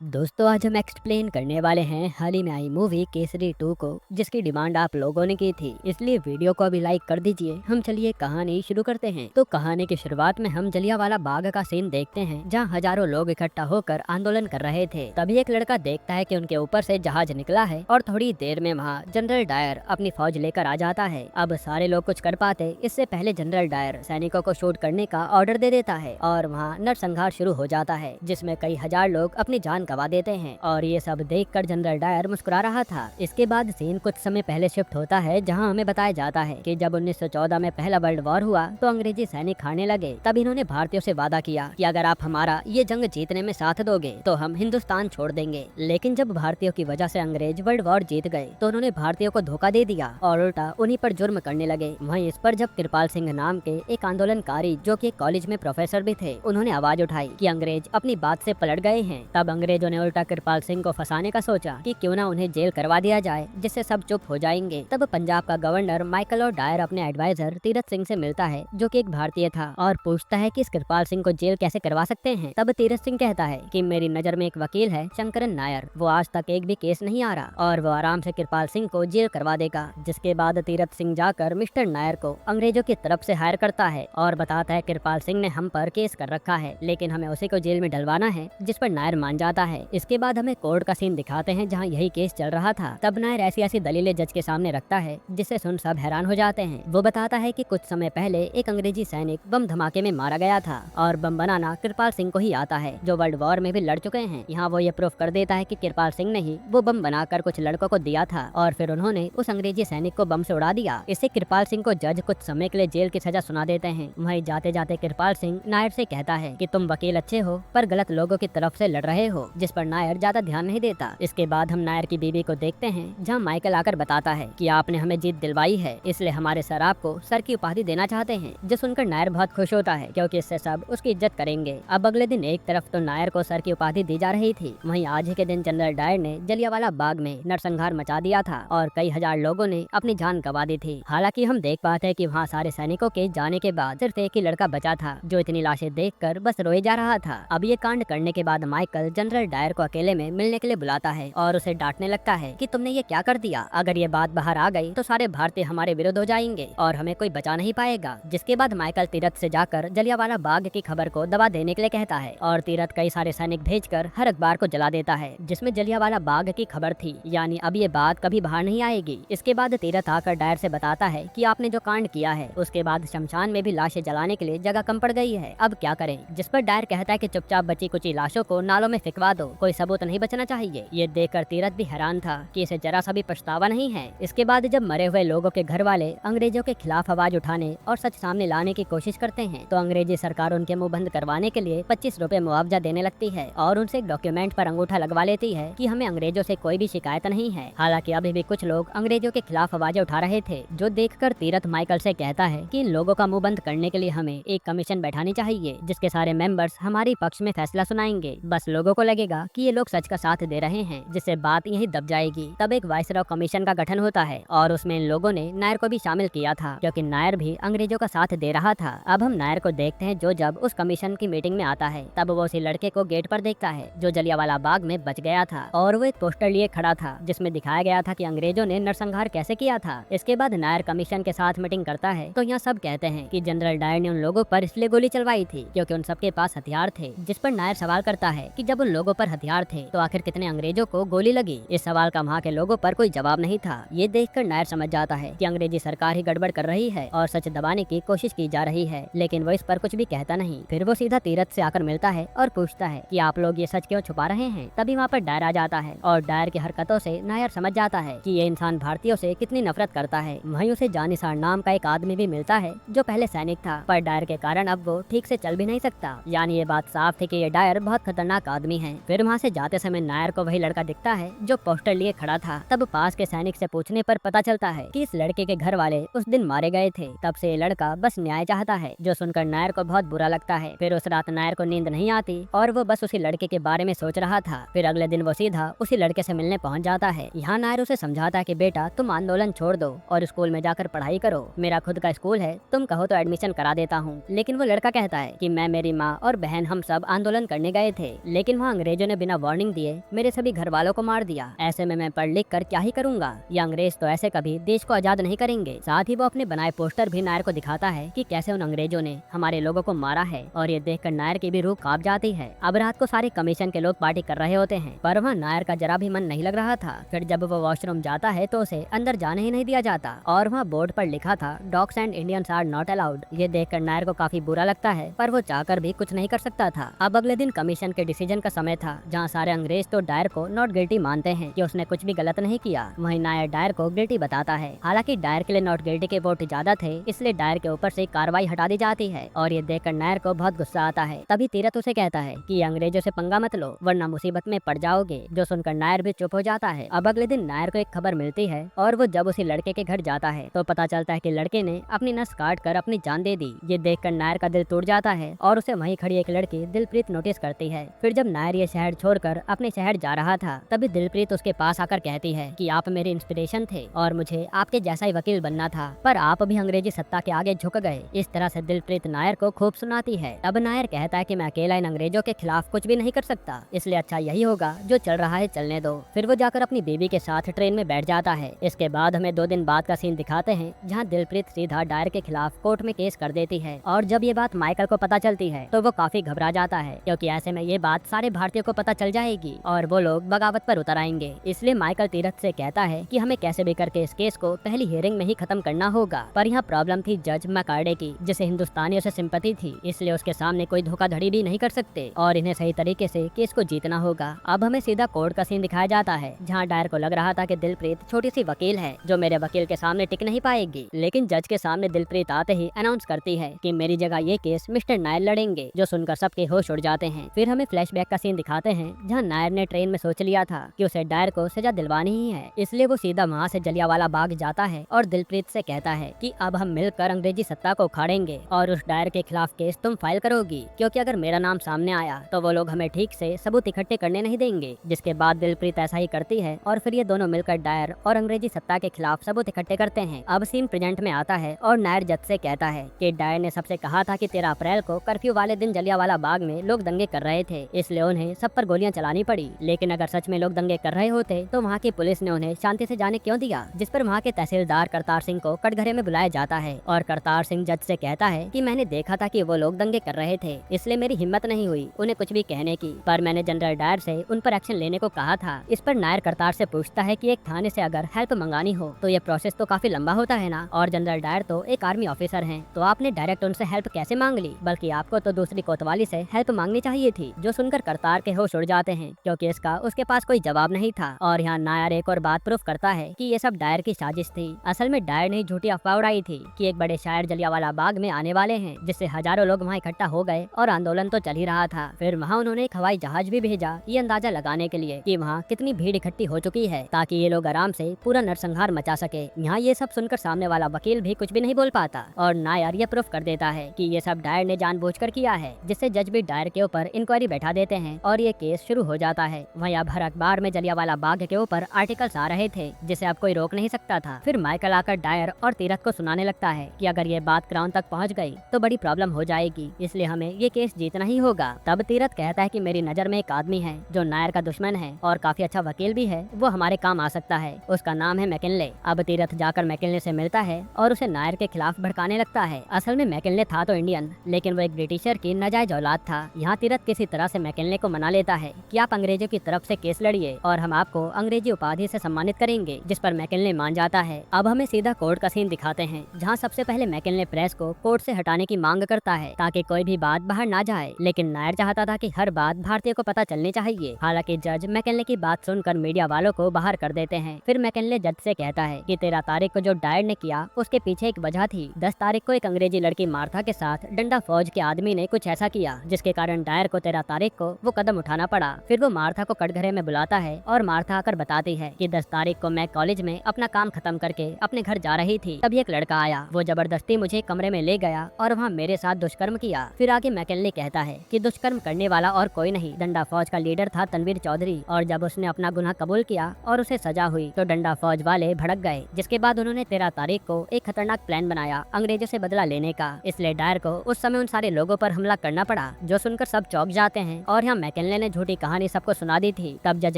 दोस्तों आज हम एक्सप्लेन करने वाले हैं हाल ही में आई मूवी केसरी 2 को, जिसकी डिमांड आप लोगों ने की थी, इसलिए वीडियो को अभी लाइक कर दीजिए। हम चलिए कहानी शुरू करते हैं। तो कहानी की शुरुआत में हम जलियांवाला बाग का सीन देखते हैं, जहां हजारों लोग इकट्ठा होकर आंदोलन कर रहे थे। तभी एक लड़का देखता है कि उनके ऊपर से जहाज निकला है और थोड़ी देर में वहाँ जनरल डायर अपनी फौज लेकर आ जाता है। अब सारे लोग कुछ कर पाते इससे पहले जनरल डायर सैनिकों को शूट करने का ऑर्डर दे देता है और वहाँ नरसंहार शुरू हो जाता है, जिसमें कई हजार लोग अपनी जान गवा देते हैं। और ये सब देखकर जनरल डायर मुस्कुरा रहा था। इसके बाद सीन कुछ समय पहले शिफ्ट होता है, जहां हमें बताया जाता है कि जब 1914 में पहला वर्ल्ड वॉर हुआ तो अंग्रेजी सैनिक हारने लगे। तब इन्होंने भारतीयों से वादा किया कि अगर आप हमारा ये जंग जीतने में साथ दोगे तो हम हिंदुस्तान छोड़ देंगे। लेकिन जब भारतीयों की वजह से अंग्रेज वर्ल्ड वॉर जीत गए तो उन्होंने भारतीयों को धोखा दे दिया और उल्टा उन्हीं पर जुर्म करने लगे। वहीं इस पर जब कृपाल सिंह नाम के एक आंदोलनकारी, जो कि एक कॉलेज में प्रोफेसर भी थे, उन्होंने आवाज उठाई कि अंग्रेज अपनी बात से पलट गए हैं। तब अंग्रेजों ने उल्टा कृपाल सिंह को फंसाने का सोचा कि क्यों ना उन्हें जेल करवा दिया जाए, जिससे सब चुप हो जाएंगे। तब पंजाब का गवर्नर माइकल और डायर अपने एडवाइजर तीरथ सिंह से मिलता है, जो कि एक भारतीय था, और पूछता है कि इस कृपाल सिंह को जेल कैसे करवा सकते हैं। तब तीरथ सिंह कहता है कि मेरी नजर में एक वकील है, शंकरन नायर, वो आज तक एक भी केस नहीं आ रहा और वो आराम से कृपाल सिंह को जेल करवा देगा। जिसके बाद तीरथ सिंह जाकर मिस्टर नायर को अंग्रेजों की तरफ से हायर करता है और बताता है कृपाल सिंह ने हम पर केस कर रखा है, लेकिन हमें उसी को जेल में डलवाना है, जिस पर नायर मान जाता है। इसके बाद हमें कोर्ट का सीन दिखाते हैं, जहां यही केस चल रहा था। तब नायर ऐसी ऐसी दलीलें जज के सामने रखता है, जिससे सुन सब हैरान हो जाते हैं। वो बताता है कि कुछ समय पहले एक अंग्रेजी सैनिक बम धमाके में मारा गया था और बम बनाना कृपाल सिंह को ही आता है, जो वर्ल्ड वॉर में भी लड़ चुके हैं। यहाँ वो ये प्रूफ कर देता है कि कृपाल सिंह ने ही वो बम बनाकर कुछ लड़कों को दिया था और फिर उन्होंने उस अंग्रेजी सैनिक को बम से उड़ा दिया। इससे कृपाल सिंह को जज कुछ समय के लिए जेल की सजा सुना देते हैं। वहीं जाते जाते कृपाल सिंह नायर से कहता है कि तुम वकील अच्छे हो पर गलत लोगों की तरफ से लड़ रहे हो, जिस पर नायर ज्यादा ध्यान नहीं देता। इसके बाद हम नायर की बीवी को देखते हैं, जहां माइकल आकर बताता है कि आपने हमें जीत दिलवाई है, इसलिए हमारे सर आपको सर की उपाधि देना चाहते हैं। जो सुनकर नायर बहुत खुश होता है, क्योंकि इससे सब उसकी इज्जत करेंगे। अब अगले दिन एक तरफ तो नायर को सर की उपाधि दी जा रही थी, वहीं आज ही के दिन जनरल डायर ने जलियांवाला बाग में नरसंहार मचा दिया था और कई हजार लोगों ने अपनी जान गंवा दी थी। हालांकि हम देख पाते हैं कि वहाँ सारे सैनिकों के जाने के बाद सिर्फ एक ही लड़का बचा था, जो इतनी लाशें देखकर बस रोए जा रहा था। अब ये कांड करने के बाद माइकल जनरल डायर को अकेले में मिलने के लिए बुलाता है और उसे डांटने लगता है कि तुमने ये क्या कर दिया। अगर ये बात बाहर आ गई तो सारे भारतीय हमारे विरुद्ध हो जाएंगे और हमें कोई बचा नहीं पाएगा। जिसके बाद माइकल तीरथ से जाकर जलियांवाला बाग की खबर को दबा देने के लिए कहता है और तीरथ कई सारे सैनिक भेजकर हर अखबार को जला देता है, जिसमें जलियांवाला बाग की खबर थी। यानी अब ये बात कभी बाहर नहीं आएगी। इसके बाद तीरथ आकर डायर से बताता है कि आपने जो कांड किया है उसके बाद शमशान में भी लाशें जलाने के लिए जगह कम पड़ गई है, अब क्या करें। जिस पर डायर कहता है कि चुपचाप बची कुची लाशों को नालों में फिकवा दो, कोई सबूत नहीं बचना चाहिए। ये देखकर तीरथ भी हैरान था कि इसे जरा सा भी पछतावा नहीं है। इसके बाद जब मरे हुए लोगों के घर वाले अंग्रेजों के खिलाफ आवाज उठाने और सच सामने लाने की कोशिश करते हैं, तो अंग्रेजी सरकार उनके मुंह बंद करवाने के लिए 25 रुपए मुआवजा देने लगती है और उनसे एक डॉक्यूमेंट पर अंगूठा लगवा लेती है कि हमें अंग्रेजों से कोई भी शिकायत नहीं है। हालांकि अभी भी कुछ लोग अंग्रेजों के खिलाफ आवाजें उठा रहे थे, जो देखकर तीरथ माइकल से कहता है कि इन लोगों का मुंह बंद करने के लिए हमें एक कमीशन बैठानी चाहिए, जिसके सारे मेंबर्स हमारी पक्ष में फैसला सुनाएंगे। बस लोगों को लगेगा कि ये लोग सच का साथ दे रहे हैं, जिससे बात यही दब जाएगी। तब एक वाइसरॉय कमीशन का गठन होता है और उसमें इन लोगों ने नायर को भी शामिल किया था, क्योंकि नायर भी अंग्रेजों का साथ दे रहा था। अब हम नायर को देखते हैं, जो जब उस कमीशन की मीटिंग में आता है तब वो उसी लड़के को गेट पर देखता है, जो जलियांवाला बाग में बच गया था, और वो एक पोस्टर लिए खड़ा था जिसमें दिखाया गया था कि अंग्रेजों ने नरसंहार कैसे किया था। इसके बाद नायर कमीशन के साथ मीटिंग करता है, तो यहाँ सब कहते हैं कि जनरल डायर ने उन लोगों पर इसलिए गोली चलवाई थी क्योंकि उन सबके पास हथियार थे। जिस पर नायर सवाल करता है कि जब उन लोगों पर हथियार थे तो आखिर कितने अंग्रेजों को गोली लगी। इस सवाल का वहाँ के लोगों पर कोई जवाब नहीं था। ये देखकर नायर समझ जाता है कि अंग्रेजी सरकार ही गड़बड़ कर रही है और सच दबाने की कोशिश की जा रही है, लेकिन वो इस पर कुछ भी कहता नहीं। फिर वो सीधा तीरथ से आकर मिलता है और पूछता है कि आप लोग ये सच क्यों छुपा रहे हैं। तभी वहाँ पर डायर आ जाता है और डायर की हरकतों से नायर समझ जाता है कि ये इंसान भारतीयों से कितनी नफरत करता है। वहीं उसे जानिसार नाम का एक आदमी भी मिलता है, जो पहले सैनिक था, पर डायर के कारण अब वो ठीक से चल भी नहीं सकता। यानी ये बात साफ थी कि ये डायर बहुत खतरनाक आदमी है। फिर वहाँ से जाते समय नायर को वही लड़का दिखता है जो पोस्टर लिए खड़ा था। तब पास के सैनिक से पूछने पर पता चलता है कि इस लड़के के घर वाले उस दिन मारे गए थे। तब से ये लड़का बस न्याय चाहता है, जो सुनकर नायर को बहुत बुरा लगता है। फिर उस रात नायर को नींद नहीं आती और वो बस उसी लड़के के बारे में सोच रहा था। फिर अगले दिन वो सीधा उसी लड़के से मिलने पहुंच जाता है। यहाँ नायर उसे समझाता है कि बेटा तुम आंदोलन छोड़ दो और स्कूल में जाकर पढ़ाई करो, मेरा खुद का स्कूल है, तुम कहो तो एडमिशन करा देता हूँ। लेकिन वो लड़का कहता है कि मैं, मेरी माँ और बहन हम सब आंदोलन करने गए थे, लेकिन वहाँ अंग्रेजों ने बिना वार्निंग दिए मेरे सभी घर वालों को मार दिया। ऐसे में मैं पढ़ लिख कर क्या ही करूंगा। ये अंग्रेज तो ऐसे कभी देश को आजाद नहीं करेंगे। साथ ही वो अपने बनाए पोस्टर भी नायर को दिखाता है कि कैसे उन अंग्रेजों ने हमारे लोगों को मारा है, और ये देखकर नायर की भी रूह कांप जाती है। अब रात को सारे कमीशन के लोग पार्टी कर रहे होते हैं, पर वहाँ नायर का जरा भी मन नहीं लग रहा था। फिर जब वो वॉशरूम जाता है तो उसे अंदर जाने ही नहीं दिया जाता, और वहाँ बोर्ड पर लिखा था dogs and Indians are not allowed. ये देखकर नायर को काफी बुरा लगता है, पर वो चाहकर भी कुछ नहीं कर सकता था। अब अगले दिन कमीशन के डिसीजन का समय था, जहाँ सारे अंग्रेज तो डायर को नॉट गिल्टी मानते हैं कि उसने कुछ भी गलत नहीं किया। वहीं नायर डायर को गिल्टी बताता है। हालांकि डायर के लिए नॉट गिल्टी के वोट ज्यादा थे, इसलिए डायर के ऊपर से कार्रवाई हटा दी जाती है, और ये देखकर नायर को बहुत गुस्सा आता है। तभी तीरथ उसे कहता है कि ये अंग्रेजों से पंगा मत लो, वरना मुसीबत में पड़ जाओगे। जो सुनकर नायर भी चुप हो जाता है। अब अगले दिन नायर को एक खबर मिलती है, और वो जब उसी लड़के के घर जाता है तो पता चलता है कि लड़के ने अपनी नस काट कर अपनी जान दे दी। ये देखकर नायर का दिल टूट जाता है, और उसे वहीं खड़ी एक लड़की दिलप्रीत नोटिस करती है। फिर जब नायर ये शहर छोड़कर अपने शहर जा रहा था, तभी दिलप्रीत उसके पास आकर कहती है कि आप मेरे इंस्पिरेशन थे और मुझे आपके जैसा ही वकील बनना था, पर आप भी अंग्रेजी सत्ता के आगे झुक गए। इस तरह से दिलप्रीत नायर को खूब सुनाती है। अब नायर कहता है कि मैं अकेला इन अंग्रेजों के खिलाफ कुछ भी नहीं कर सकता, इसलिए अच्छा यही होगा जो चल रहा है चलने दो। फिर वो जाकर अपनी बीवी के साथ ट्रेन में बैठ जाता है। इसके बाद हमें 2 दिन बाद का सीन दिखाते हैं, जहाँ दिलप्रीत सीधा डायर के खिलाफ कोर्ट में केस कर देती है, और जब ये बात माइकल को पता चलती है तो वो काफी घबरा जाता है, क्योंकि ऐसे में ये बात सारे भारतीयों को पता चल जाएगी और वो लोग बगावत पर उतर आएंगे। इसलिए माइकल तीरथ से कहता है कि हमें कैसे भी करके इस केस को पहली हियरिंग में ही खत्म करना होगा। पर यहाँ प्रॉब्लम थी जज मैकार्डे की, जिसे हिंदुस्तानियों से सिंपैथी थी, इसलिए उसके सामने कोई धोखाधड़ी भी नहीं कर सकते, और इन्हें सही तरीके से केस को जीतना होगा। अब हमें सीधा कोर्ट का सीन दिखाया जाता है, जहाँ डायर को लग रहा था कि दिलप्रीत छोटी सी वकील है जो मेरे वकील के सामने टिक नहीं पाएगी, लेकिन जज के सामने दिलप्रीत आते ही अनाउंस करती है कि मेरी जगह ये केस मिस्टर नायर लड़ेंगे, जो सुनकर सबके होश उड़ जाते हैं। फिर हमें फ्लैशबैक का सीन दिखाते हैं, जहाँ नायर ने ट्रेन में सोच लिया था कि उसे डायर को सजा दिलवानी ही है, इसलिए वो सीधा वहाँ से जलियांवाला बाग जाता है और दिलप्रीत से कहता है कि अब हम मिलकर अंग्रेजी सत्ता को उखाड़ेंगे और उस डायर के खिलाफ केस तुम फाइल करोगी, क्योंकि अगर मेरा नाम सामने आया तो वो लोग हमें ठीक से सबूत इकट्ठे करने नहीं देंगे। जिसके बाद दिलप्रीत ऐसा ही करती है, और फिर ये दोनों मिलकर डायर और अंग्रेजी सत्ता के खिलाफ सबूत इकट्ठे करते हैं। अब सीन प्रेजेंट में आता है, और नायर जज से कहता है कि डायर ने सबसे कहा था कि 13 अप्रैल को कर्फ्यू वाले दिन जलियांवाला बाग में लोग दंगे कर रहे थे, इसलिए उन्हें सब पर गोलियां चलानी पड़ी। लेकिन अगर सच में लोग दंगे कर रहे होते तो वहाँ की पुलिस ने उन्हें शांति से जाने क्यों दिया। जिस पर वहाँ के तहसीलदार करतार सिंह को कटघरे में बुलाया जाता है, और करतार सिंह जज से कहता है कि मैंने देखा था कि वो लोग दंगे कर रहे थे, इसलिए मेरी हिम्मत नहीं हुई उन्हें कुछ भी कहने की, पर मैंने जनरल डायर से उन पर एक्शन लेने को कहा था। इस पर नायर करतार से पूछता है कि एक थाने से अगर हेल्प मंगानी हो तो ये प्रोसेस तो काफी लंबा होता है ना, और जनरल डायर तो एक आर्मी ऑफिसर हैं, तो आपने डायरेक्ट उनसे हेल्प कैसे मांग ली, बल्कि आपको तो दूसरी कोतवाली से हेल्प मांगनी चाहिए थी। जो सुनकर करतार के होश उड़ जाते हैं, क्योंकि इसका उसके पास कोई जवाब नहीं था। और यहाँ नायर एक और बात प्रूफ करता है कि ये सब डायर की साजिश थी। असल में डायर ने झूठी अफवाह उड़ाई थी कि एक बड़े शायर जलियांवाला बाग में आने वाले हैं, जिससे हजारों लोग वहाँ इकट्ठा हो गए और आंदोलन तो चल ही रहा था। फिर वहाँ उन्होंने एक हवाई जहाज भी भेजा, ये अंदाजा लगाने के लिए कि वहाँ कितनी भीड़ इकट्ठी हो चुकी है, ताकि ये लोग आराम से पूरा नरसंहार मचा सके। यहाँ ये सब सुनकर सामने वाला वकील भी कुछ भी नहीं बोल पाता, और नायर ये प्रूफ कर देता है कि ये सब डायर ने जानबूझकर किया है, जिससे जज भी डायर के ऊपर इंक्वायरी बैठा देते हैं और ये केस शुरू हो जाता है। वहीं अब हर अखबार में जलियांवाला बाग के ऊपर आर्टिकल्स आ रहे थे, जिसे अब कोई रोक नहीं सकता था। फिर माइकल आकर डायर और तीरथ को सुनाने लगता है कि अगर ये बात क्राउन तक पहुंच गई तो बड़ी प्रॉब्लम हो जाएगी, इसलिए हमें ये केस जीतना ही होगा। तब तीरथ कहता है कि मेरी नजर में एक आदमी है जो नायर का दुश्मन है और काफी अच्छा वकील भी है, वो हमारे काम आ सकता है, उसका नाम है मैकिनले। अब तीरथ जाकर मैकिनले से मिलता है और उसे नायर के खिलाफ भड़काने लगता है। असल में मैकिनले था तो इंडियन, लेकिन वो एक ब्रिटिशर की नाजायज औलाद था। यहाँ तीरथ किसी तरह से मैकिनले को मना लेता है कि आप अंग्रेजों की तरफ से केस लड़िए और हम आपको अंग्रेजी उपाधि से सम्मानित करेंगे, जिस पर मैकिनले मान जाता है। अब हमें सीधा कोर्ट का सीन दिखाते हैं, जहाँ सबसे पहले मैकिनले प्रेस को कोर्ट से हटाने की मांग करता है ताकि कोई भी बात बाहर ना जाए, लेकिन नायर चाहता था कि हर बात भारतीय को पता चलनी चाहिए। हालांकि जज मैकिनले की बात सुनकर मीडिया वालों को बाहर कर देते हैं। फिर मैकिनले जज से कहता है कि 13 तारीख को जो डायर ने किया उसके पीछे एक वजह थी। 10 तारीख को एक अंग्रेजी लड़की मार्था के साथ डंडा फौज के आदमी ने कुछ ऐसा किया जिसके कारण डायर को 13 तारीख को वो कदम उठाना पड़ा। फिर वो मार्था को कटघरे में बुलाता है और मार्था आकर बताती है कि 10 तारीख को मैं कॉलेज में अपना काम खत्म करके अपने घर जा रही थी, तभी एक लड़का आया, वो जबरदस्ती मुझे कमरे में ले गया और वहाँ मेरे साथ दुष्कर्म किया। फिर आगे मैकिनले कहता है कि दुष्कर्म करने वाला और कोई नहीं, डंडा फौज का लीडर था तनवीर चौधरी, और जब उसने अपना गुनाह कबूल किया और उसे सजा हुई तो डंडा फौज वाले भड़क गए, जिसके बाद उन्होंने 13 तारीख को एक खतरनाक प्लान बनाया अंग्रेजों से बदला लेने का। इसलिए डायर को उस समय उन सारे लोगों पर हमला करना पड़ा, जो सुनकर सब चौंक जाते हैं। और यहाँ मैकिनले मैकेले ने झूठी कहानी सबको सुना दी थी, तब जज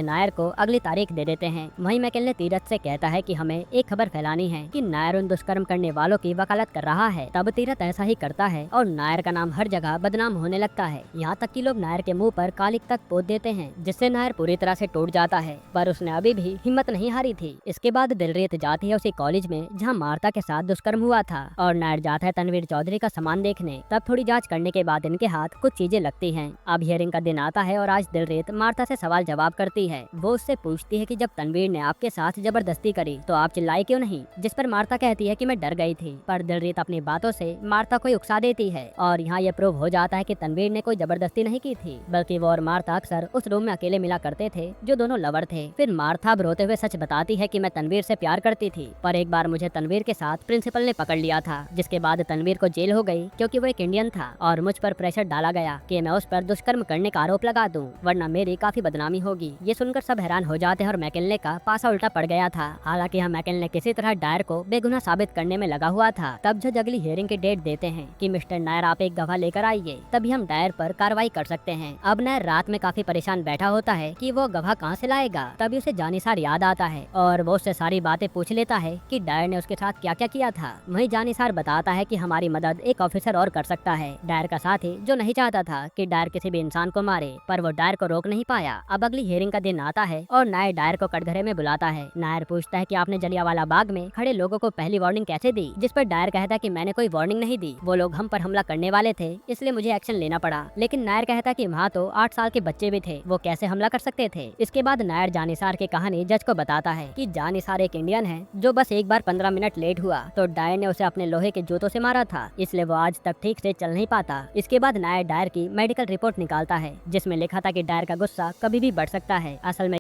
नायर को अगली तारीख दे देते हैं। वहीं मैकेले तीरथ से कहता है कि हमें एक खबर फैलानी है कि नायर उन दुष्कर्म करने वालों की वकालत कर रहा है। तब तीरथ ऐसा ही करता है और नायर का नाम हर जगह बदनाम होने लगता है। यहाँ तक कि लोग नायर के मुंह पर कालिक तक पोत देते हैं, जिससे नायर पूरी तरह से टूट जाता है। पर उसने अभी भी हिम्मत नहीं हारी थी। इसके बाद दिलरीत जाती है उसी कॉलेज में जहाँ मार्था के साथ दुष्कर्म हुआ था और नायर जाता है तनवीर चौधरी का सामान देखने। तब थोड़ी जांच करने के बाद इनके हाथ कुछ चीजें लगती हैं। अब हियरिंग का दिन आता है और आज दिलरीत मार्था से सवाल जवाब करती है। वो उससे पूछती है कि जब तनवीर ने आपके साथ जबरदस्ती करी तो आप चिल्लाई क्यों नहीं, जिस पर मार्था कहती है कि मैं डर गई थी। पर दिलरीत अपनी बातों से मार्था को उकसा देती है और यहाँ ये प्रूव हो जाता है कि तनवीर ने कोई जबरदस्ती नहीं की थी, बल्कि वो और मार्था अक्सर उस रूम में अकेले मिला करते थे जो दोनों लवर थे। फिर मार्था अब रोते हुए सच बताती है कि मैं तनवीर से प्यार करती थी, पर एक बार मुझे तनवीर के साथ प्रिंसिपल ने पकड़ लिया था, जिसके बाद तनवीर को जेल हो गई क्योंकि वो एक इंडियन था और मुझ पर प्रेशर डाला गया कि मैं उस पर दुष्कर्म करने का आरोप लगा दूं, वरना मेरी काफी बदनामी होगी। ये सुनकर सब हैरान हो जाते हैं और मैकेले का पासा उल्टा पड़ गया था। हालांकि यहाँ मैकेले किसी तरह डायर को बेगुनाह साबित करने में लगा हुआ था। तब जज अगली हियरिंग की डेट देते हैं कि मिस्टर नायर आप एक गवाह लेकर आइए, तभी हम डायर पर कार्रवाई कर सकते हैं। अब नायर रात में काफी परेशान बैठा होता है कि वो गवाह कहाँ से लाएगा। तभी उसे जानिसार याद आता है और वो उससे सारी बातें पूछ लेता है कि डायर ने उसके साथ क्या क्या किया था। वही जानिसार बताता है कि हमारी मदद एक ऑफिसर और कर सकता है, डायर का साथी, जो नहीं चाहता था कि डायर किसी भी इंसान को मारे, पर वो डायर को रोक नहीं पाया। अब अगली हियरिंग का दिन आता है और नायर डायर को कटघरे में बुलाता है। नायर पूछता है कि आपने जलियांवाला बाग में खड़े लोगों को पहली वार्निंग कैसे दी, जिस पर डायर कहता है कि मैंने कोई वार्निंग नहीं दी, वो लोग हम पर हमला करने वाले थे, इसलिए मुझे एक्शन लेना पड़ा। लेकिन नायर कहता है कि वहाँ तो 8 साल के बच्चे भी थे, वो कैसे हमला कर सकते थे। इसके बाद नायर जानिसार की कहानी जज को बताता है कि जानिसार एक इंडियन है जो बस एक बार 15 मिनट लेट हुआ तो डायर ने उसे अपने लोहे के जूतों से मारा था, इसलिए वो आज तक ठीक से चल नहीं पाता। इसके बाद नायर डायर की मेडिकल रिपोर्ट निकालता है जिसमें लिखा था कि डायर का गुस्सा कभी भी बढ़ सकता है। असल में